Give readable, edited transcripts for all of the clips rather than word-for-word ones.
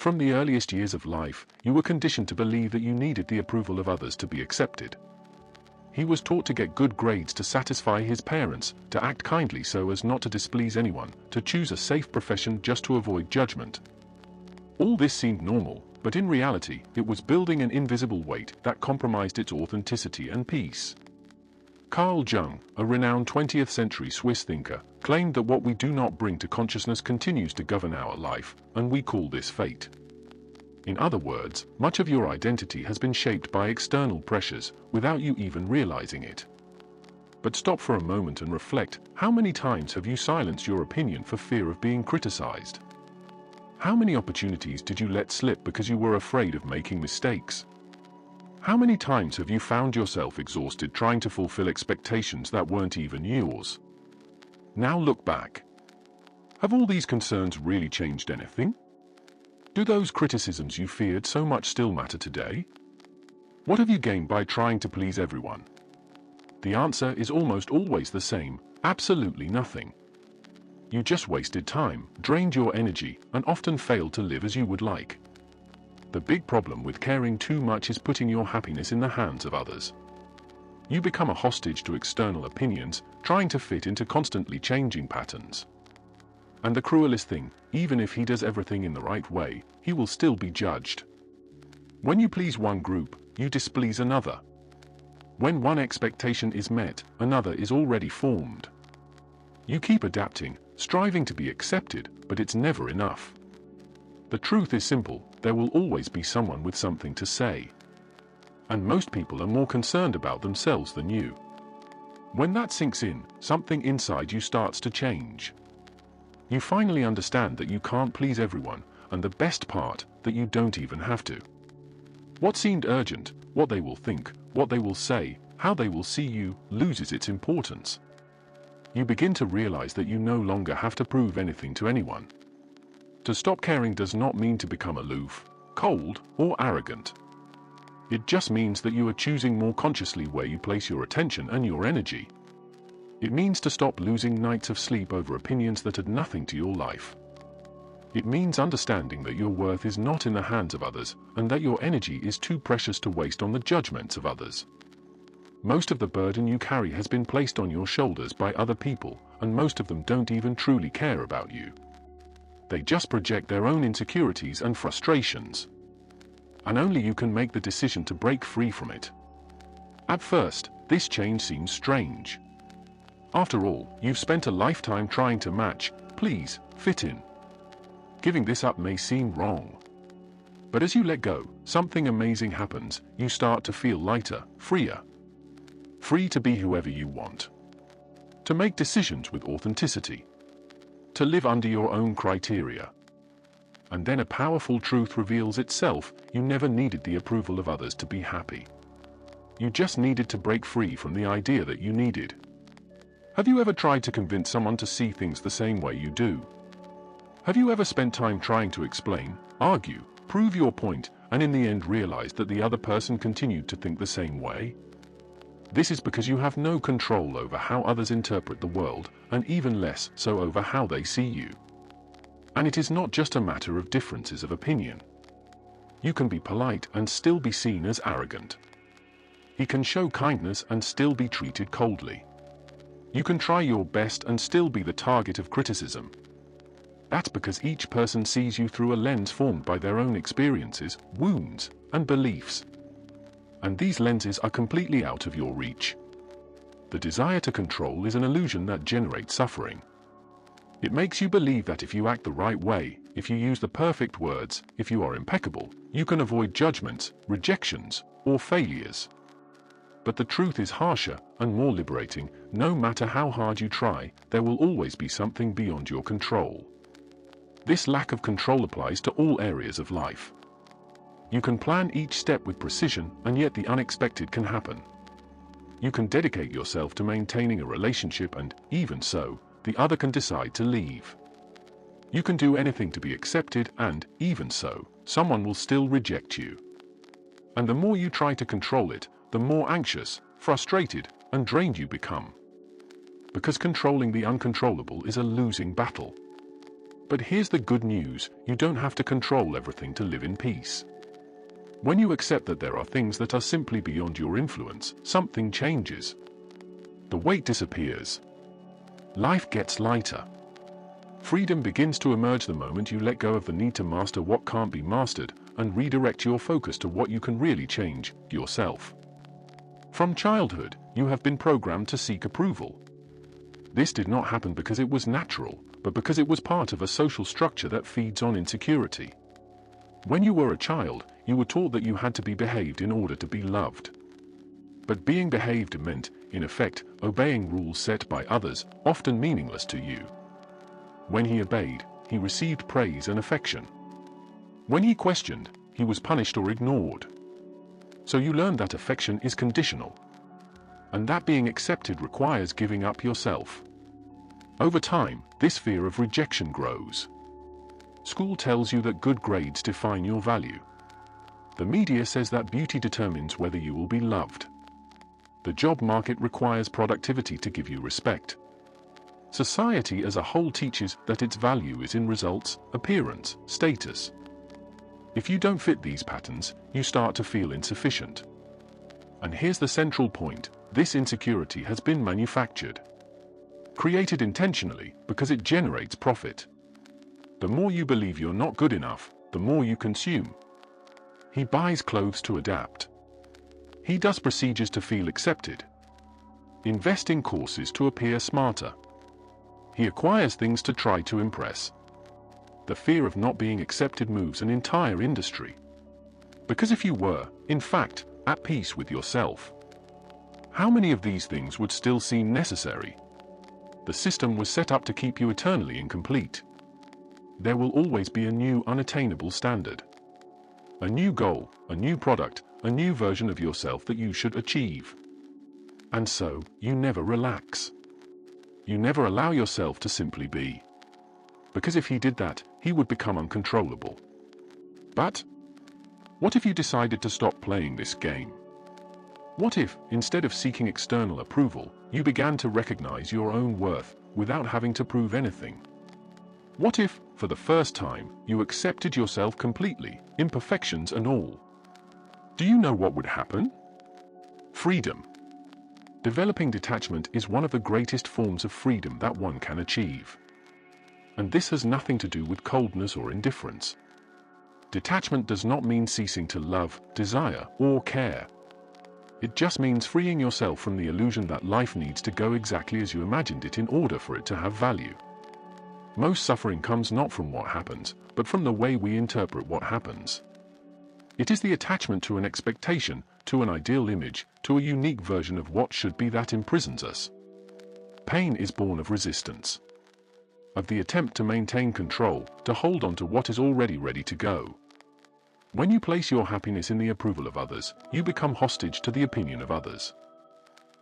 From the earliest years of life, you were conditioned to believe that you needed the approval of others to be accepted. He was taught to get good grades to satisfy his parents, to act kindly so as not to displease anyone, to choose a safe profession just to avoid judgment. All this seemed normal, but in reality, it was building an invisible weight that compromised its authenticity and peace. Carl Jung, a renowned 20th century Swiss thinker, claimed that what we do not bring to consciousness continues to govern our life, and we call this fate. In other words, much of your identity has been shaped by external pressures, without you even realizing it. But stop for a moment and reflect, how many times have you silenced your opinion for fear of being criticized? How many opportunities did you let slip because you were afraid of making mistakes? How many times have you found yourself exhausted trying to fulfill expectations that weren't even yours? Now look back. Have all these concerns really changed anything? Do those criticisms you feared so much still matter today? What have you gained by trying to please everyone? The answer is almost always the same: absolutely nothing. You just wasted time, drained your energy, and often failed to live as you would like. The big problem with caring too much is putting your happiness in the hands of others. You become a hostage to external opinions, trying to fit into constantly changing patterns. And the cruelest thing, even if he does everything in the right way, he will still be judged. When you please one group, you displease another. When one expectation is met, another is already formed. You keep adapting, striving to be accepted, but it's never enough. The truth is simple: there will always be someone with something to say. And most people are more concerned about themselves than you. When that sinks in, something inside you starts to change. You finally understand that you can't please everyone, and the best part, that you don't even have to. What seemed urgent, what they will think, what they will say, how they will see you, loses its importance. You begin to realize that you no longer have to prove anything to anyone. To stop caring does not mean to become aloof, cold, or arrogant. It just means that you are choosing more consciously where you place your attention and your energy. It means to stop losing nights of sleep over opinions that add nothing to your life. It means understanding that your worth is not in the hands of others, and that your energy is too precious to waste on the judgments of others. Most of the burden you carry has been placed on your shoulders by other people, and most of them don't even truly care about you. They just project their own insecurities and frustrations. And only you can make the decision to break free from it. At first, this change seems strange. After all, you've spent a lifetime trying to match, please, fit in. Giving this up may seem wrong. But as you let go, something amazing happens. You start to feel lighter, freer. Free to be whoever you want. To make decisions with authenticity. To live under your own criteria. And then a powerful truth reveals itself: you never needed the approval of others to be happy. You just needed to break free from the idea that you needed. Have you ever tried to convince someone to see things the same way you do? Have you ever spent time trying to explain, argue, prove your point, and in the end realized that the other person continued to think the same way? This is because you have no control over how others interpret the world, and even less so over how they see you. And it is not just a matter of differences of opinion. You can be polite and still be seen as arrogant. You can show kindness and still be treated coldly. You can try your best and still be the target of criticism. That's because each person sees you through a lens formed by their own experiences, wounds, and beliefs. And these lenses are completely out of your reach. The desire to control is an illusion that generates suffering. It makes you believe that if you act the right way, if you use the perfect words, if you are impeccable, you can avoid judgments, rejections, or failures. But the truth is harsher and more liberating. No matter how hard you try, there will always be something beyond your control. This lack of control applies to all areas of life. You can plan each step with precision, and yet the unexpected can happen. You can dedicate yourself to maintaining a relationship, and, even so, the other can decide to leave. You can do anything to be accepted, and, even so, someone will still reject you. And the more you try to control it, the more anxious, frustrated, and drained you become. Because controlling the uncontrollable is a losing battle. But here's the good news: you don't have to control everything to live in peace. When you accept that there are things that are simply beyond your influence, something changes. The weight disappears. Life gets lighter. Freedom begins to emerge the moment you let go of the need to master what can't be mastered and redirect your focus to what you can really change: yourself. From childhood, you have been programmed to seek approval. This did not happen because it was natural, but because it was part of a social structure that feeds on insecurity. When you were a child, you were taught that you had to be behaved in order to be loved. But being behaved meant, in effect, obeying rules set by others, often meaningless to you. When he obeyed, he received praise and affection. When he questioned, he was punished or ignored. So you learned that affection is conditional, and that being accepted requires giving up yourself. Over time, this fear of rejection grows. School tells you that good grades define your value. The media says that beauty determines whether you will be loved. The job market requires productivity to give you respect. Society as a whole teaches that its value is in results, appearance, status. If you don't fit these patterns, you start to feel insufficient. And here's the central point: this insecurity has been manufactured. Created intentionally because it generates profit. The more you believe you're not good enough, the more you consume. He buys clothes to adapt. He does procedures to feel accepted. Invests in courses to appear smarter. He acquires things to try to impress. The fear of not being accepted moves an entire industry. Because if you were, in fact, at peace with yourself, how many of these things would still seem necessary? The system was set up to keep you eternally incomplete. There will always be a new unattainable standard. A new goal, a new product, a new version of yourself that you should achieve. And so, you never relax. You never allow yourself to simply be. Because if he did that, he would become uncontrollable. But what if you decided to stop playing this game? What if, instead of seeking external approval, you began to recognize your own worth without having to prove anything? What if, for the first time, you accepted yourself completely, imperfections and all? Do you know what would happen? Freedom. Developing detachment is one of the greatest forms of freedom that one can achieve. And this has nothing to do with coldness or indifference. Detachment does not mean ceasing to love, desire, or care. It just means freeing yourself from the illusion that life needs to go exactly as you imagined it in order for it to have value. Most suffering comes not from what happens, but from the way we interpret what happens. It is the attachment to an expectation, to an ideal image, to a unique version of what should be that imprisons us. Pain is born of resistance. Of the attempt to maintain control, to hold on to what is already ready to go. When you place your happiness in the approval of others, you become hostage to the opinion of others.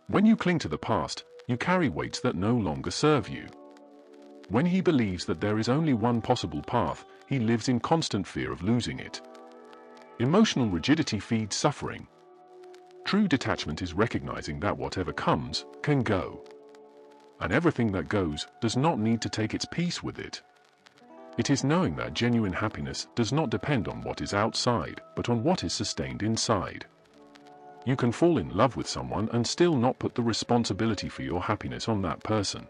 When you cling to the past, you carry weights that no longer serve you. When he believes that there is only one possible path, he lives in constant fear of losing it. Emotional rigidity feeds suffering. True detachment is recognizing that whatever comes, can go. And everything that goes does not need to take its piece with it. It is knowing that genuine happiness does not depend on what is outside, but on what is sustained inside. You can fall in love with someone and still not put the responsibility for your happiness on that person.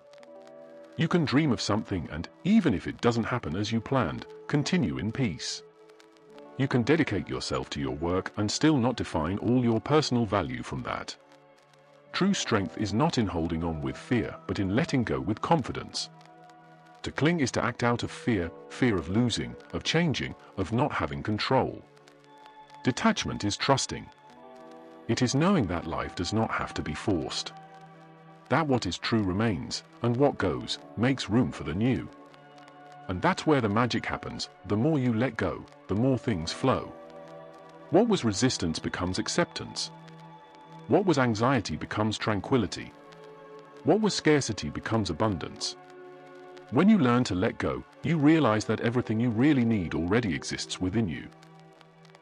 You can dream of something and, even if it doesn't happen as you planned, continue in peace. You can dedicate yourself to your work and still not define all your personal value from that. True strength is not in holding on with fear, but in letting go with confidence. To cling is to act out of fear, fear of losing, of changing, of not having control. Detachment is trusting. It is knowing that life does not have to be forced. That what is true remains, and what goes, makes room for the new. And that's where the magic happens. The more you let go, the more things flow. What was resistance becomes acceptance. What was anxiety becomes tranquility. What was scarcity becomes abundance. When you learn to let go, you realize that everything you really need already exists within you.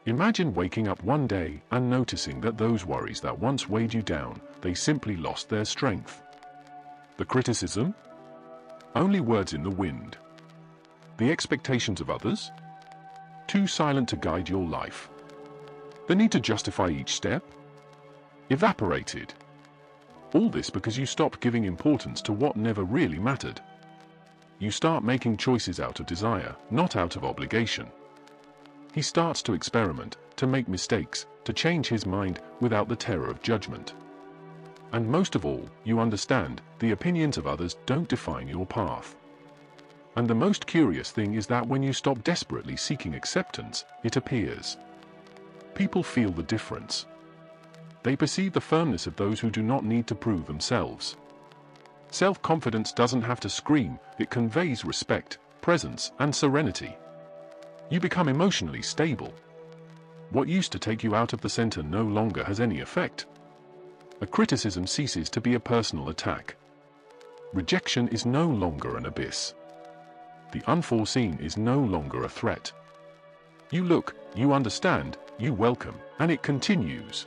Imagine waking up one day and noticing that those worries that once weighed you down, they simply lost their strength. The criticism? Only words in the wind. The expectations of others? Too silent to guide your life. The need to justify each step? Evaporated. All this because you stopped giving importance to what never really mattered. You start making choices out of desire, not out of obligation. He starts to experiment, to make mistakes, to change his mind without the terror of judgment. And most of all, you understand, the opinions of others don't define your path. And the most curious thing is that when you stop desperately seeking acceptance, it appears. People feel the difference. They perceive the firmness of those who do not need to prove themselves. Self-confidence doesn't have to scream, it conveys respect, presence, and serenity. You become emotionally stable. What used to take you out of the center no longer has any effect. A criticism ceases to be a personal attack. Rejection is no longer an abyss. The unforeseen is no longer a threat. You look, you understand, you welcome, and it continues.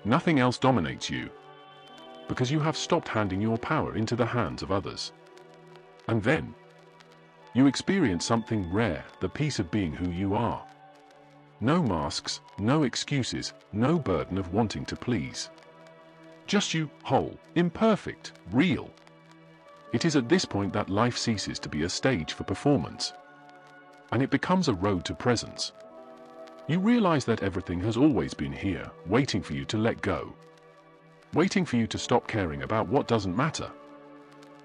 Nothing else dominates you, because you have stopped handing your power into the hands of others. And then, you experience something rare, the peace of being who you are. No masks, no excuses, no burden of wanting to please. Just you, whole, imperfect, real. It is at this point that life ceases to be a stage for performance, and it becomes a road to presence. You realize that everything has always been here, waiting for you to let go. Waiting for you to stop caring about what doesn't matter.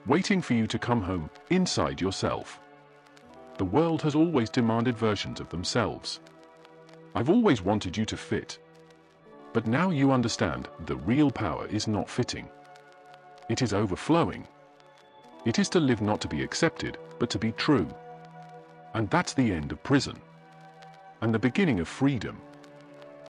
Waiting for you to come home, inside yourself. The world has always demanded versions of themselves. I've always wanted you to fit. But now you understand, the real power is not fitting. It is overflowing. It is to live not to be accepted, but to be true. And that's the end of prison. And the beginning of freedom.